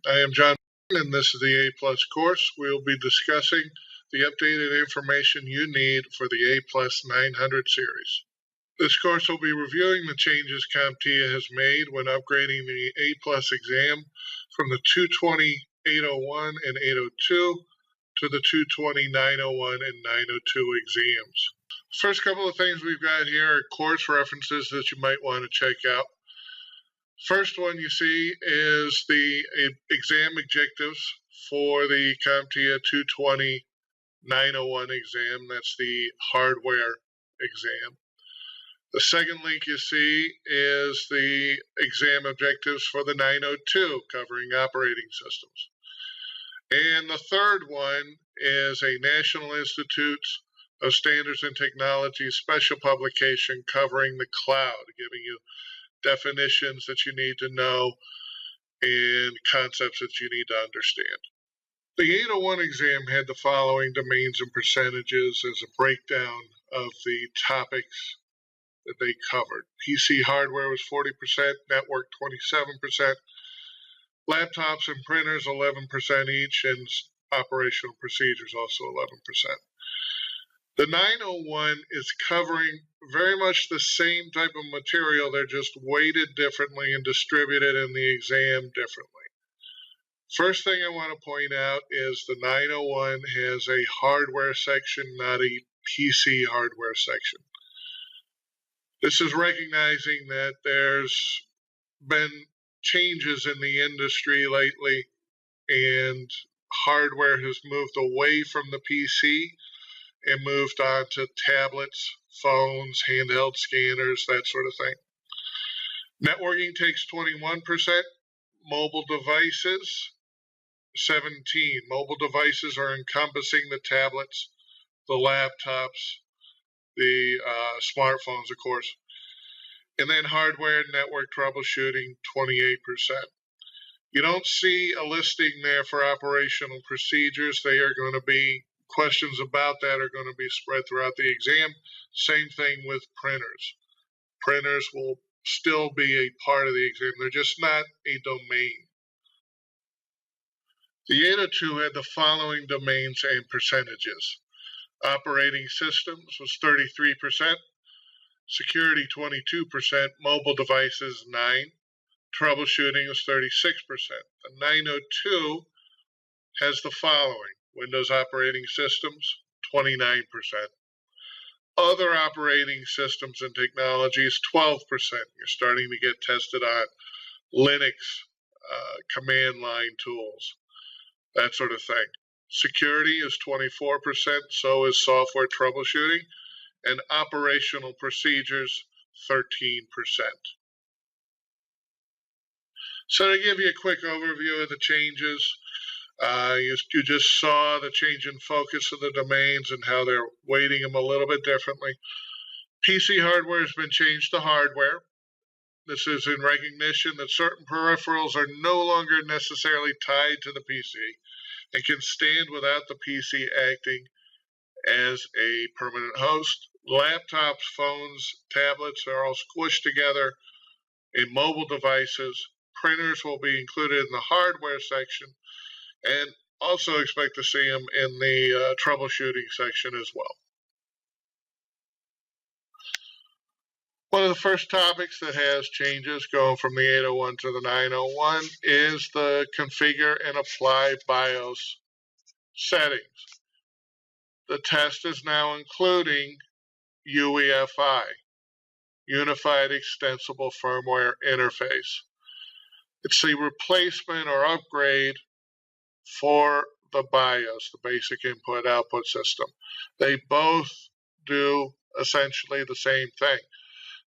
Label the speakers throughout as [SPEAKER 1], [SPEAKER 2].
[SPEAKER 1] I am John, and this is the A+ course. We'll be discussing the updated information you need for the A+ 900 series. This course will be reviewing the changes COMPTIA has made when upgrading the A+ exam from the 220-801 and 802 to the 220-901 and 902 exams. First couple of things we've got here are course references that you might want to check out. First one you see is the exam objectives for the COMPTIA 220-901 exam. That's the hardware exam. The second link you see is the exam objectives for the 902, covering operating systems. And the third one is a National Institute of Standards and Technology special publication covering the cloud, giving you definitions that you need to know and concepts that you need to understand. The 801 exam had the following domains and percentages as a breakdown of the topics that they covered. PC hardware was 40%, network 27%, laptops and printers 11% each, and operational procedures also 11%. The 901 is covering very much the same type of material. They're just weighted differently and distributed in the exam differently. First thing I want to point out is the 901 has a hardware section, not a PC hardware section. This is recognizing that there's been changes in the industry lately, and hardware has moved away from the PC and moved on to tablets, phones, handheld scanners, that sort of thing. Networking takes 21%, mobile devices 17%. Mobile devices are encompassing the tablets, the laptops, the smartphones, of course. And then hardware and network troubleshooting, 28%. You don't see a listing there for operational procedures. They are going to be, questions about that are going to be spread throughout the exam. Same thing with printers. Printers will still be a part of the exam. They're just not a domain. The 802 had the following domains and percentages. Operating systems was 33%, security 22%, mobile devices 9%, troubleshooting was 36%. The 902 has the following: Windows operating systems 29%, other operating systems and technologies 12%. You're starting to get tested on Linux, command line tools, that sort of thing. Security is 24%, so is software troubleshooting, and operational procedures 13%. So to give you a quick overview of the changes, you just saw the change in focus of the domains and how they're weighting them a little bit differently. PC hardware has been changed to hardware. This is in recognition that certain peripherals are no longer necessarily tied to the PC and can stand without the PC acting as a permanent host. Laptops, phones, tablets are all squished together in mobile devices. Printers will be included in the hardware section, and also expect to see them in the troubleshooting section as well. One of the first topics that has changes going from the 801 to the 901 is the configure and apply BIOS settings. The test is now including UEFI, Unified Extensible Firmware Interface. It's a replacement or upgrade for the BIOS, the basic input-output system. They both do essentially the same thing.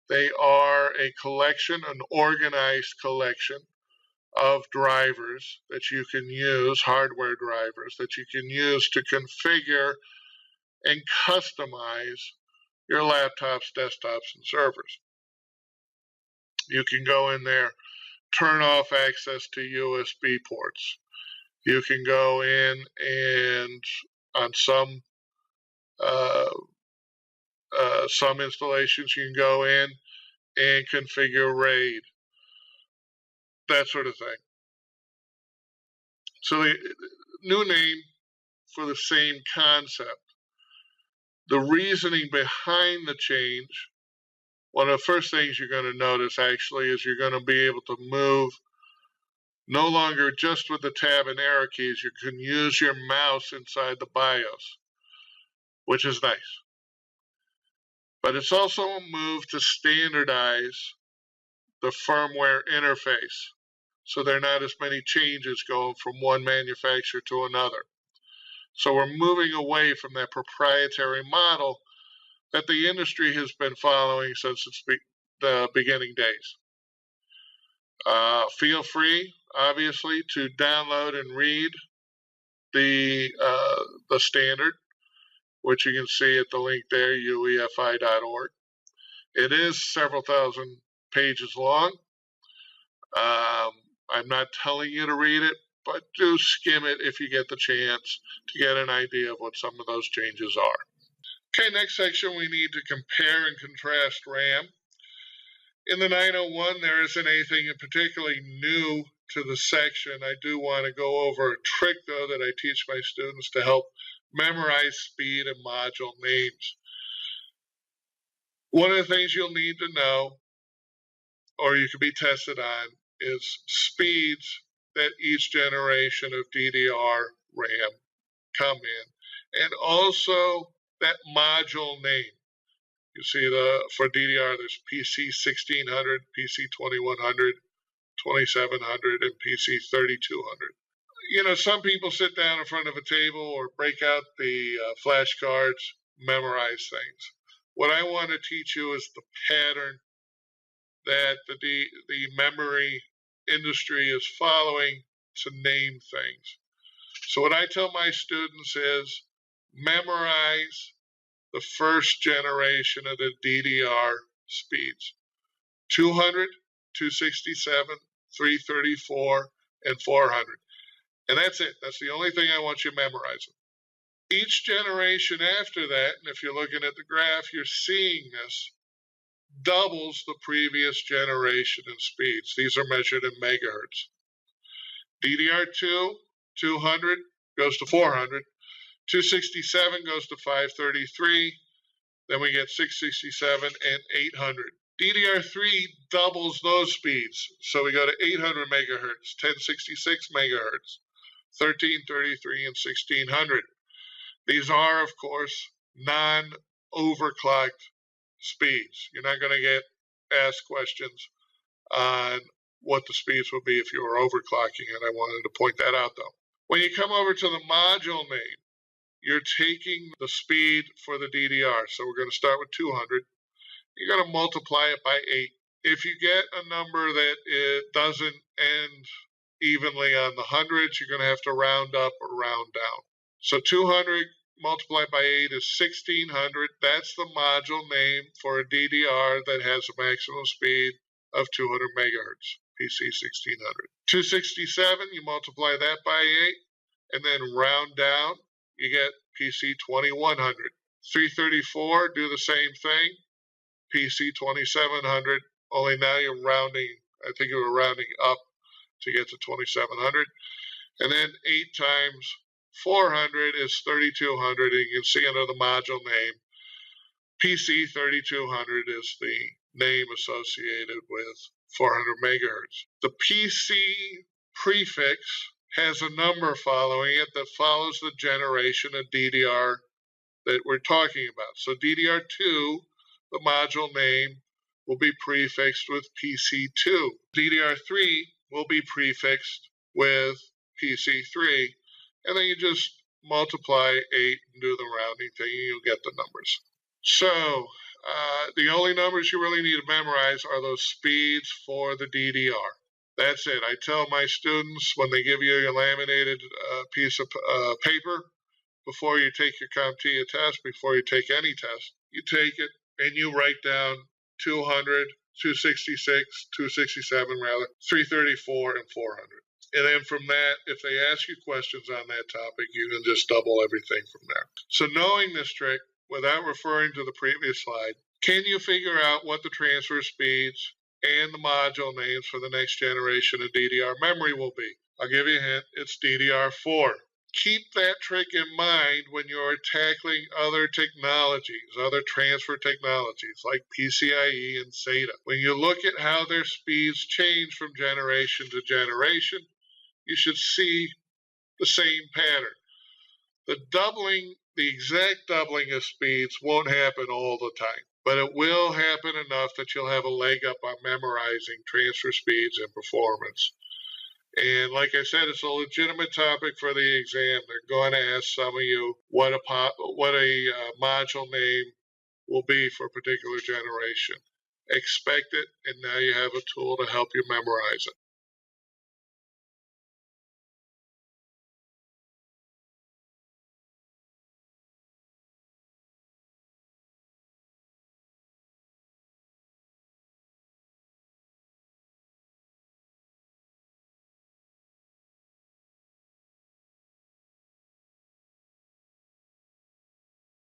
[SPEAKER 1] They are a collection, an organized collection of drivers that you can use, hardware drivers that you can use to configure and customize your laptops, desktops, and servers. You can go in there, turn off access to USB ports. You can go in and on some installations, you can go in and configure RAID, that sort of thing. So the new name for the same concept. The reasoning behind the change, one of the first things you're going to notice actually is you're going to be able to move no longer just with the tab and arrow keys. You can use your mouse inside the BIOS, which is nice. But it's also a move to standardize the firmware interface, so there are not as many changes going from one manufacturer to another. So we're moving away from that proprietary model that the industry has been following since the beginning days. Feel free, obviously, to download and read the standard, which you can see at the link there, uefi.org. It is several thousand pages long. I'm not telling you to read it, but do skim it if you get the chance to get an idea of what some of those changes are. Okay, next section, we need to compare and contrast RAM. In the 901, there isn't anything particularly new to the section. I do want to go over a trick, though, that I teach my students to help memorize speed and module names. One of the things you'll need to know, or you can be tested on, is speeds that each generation of DDR RAM come in, and also that module name. You see for DDR, there's PC 1600, PC 2100, 2700, and PC 3200. You know, some people sit down in front of a table or break out the flashcards, memorize things. What I want to teach you is the pattern that the memory industry is following to name things. So what I tell my students is memorize the first generation of the DDR speeds: 200, 267, 334, and 400. And that's it. That's the only thing I want you memorizing. Each generation after that, and if you're looking at the graph, you're seeing this, doubles the previous generation in speeds. These are measured in megahertz. DDR2, 200 goes to 400. 267 goes to 533. Then we get 667 and 800. DDR3 doubles those speeds. So we go to 800 megahertz, 1066 megahertz, 1333, and 1600. These are, of course, non-overclocked speeds. You're not going to get asked questions on what the speeds would be if you were overclocking it. I wanted to point that out, though. When you come over to the module name, you're taking the speed for the DDR. So we're going to start with 200. You're going to multiply it by 8. If you get a number that it doesn't end evenly on the hundreds, you're going to have to round up or round down. So 200 multiplied by 8 is 1600. That's the module name for a DDR that has a maximum speed of 200 megahertz, PC 1600. 267, you multiply that by 8, and then round down, you get PC 2100. 334, do the same thing, PC 2700, only now you're rounding, I think you were rounding up to get to 2700. And then 8 times 400 is 3200, and you can see under the module name, PC 3200 is the name associated with 400 megahertz. The PC prefix has a number following it that follows the generation of DDR that we're talking about. So DDR2, the module name, will be prefixed with PC2. DDR3 will be prefixed with PC3, and then you just multiply 8 and do the rounding thing, and you'll get the numbers. So the only numbers you really need to memorize are those speeds for the DDR. That's it. I tell my students when they give you a laminated piece of paper, before you take your COMPTIA test, before you take any test, you take it and you write down 200, 266, 267 rather, 334, and 400. And then from that, if they ask you questions on that topic, you can just double everything from there. So knowing this trick, without referring to the previous slide, can you figure out what the transfer speeds and the module names for the next generation of DDR memory will be? I'll give you a hint. It's DDR4. Keep that trick in mind when you're tackling other technologies, other transfer technologies like PCIe and SATA. When you look at how their speeds change from generation to generation, you should see the same pattern. The exact doubling of speeds won't happen all the time, but it will happen enough that you'll have a leg up on memorizing transfer speeds and performance. And like I said, it's a legitimate topic for the exam. They're going to ask some of you what a module name will be for a particular generation. Expect it, and now you have a tool to help you memorize it.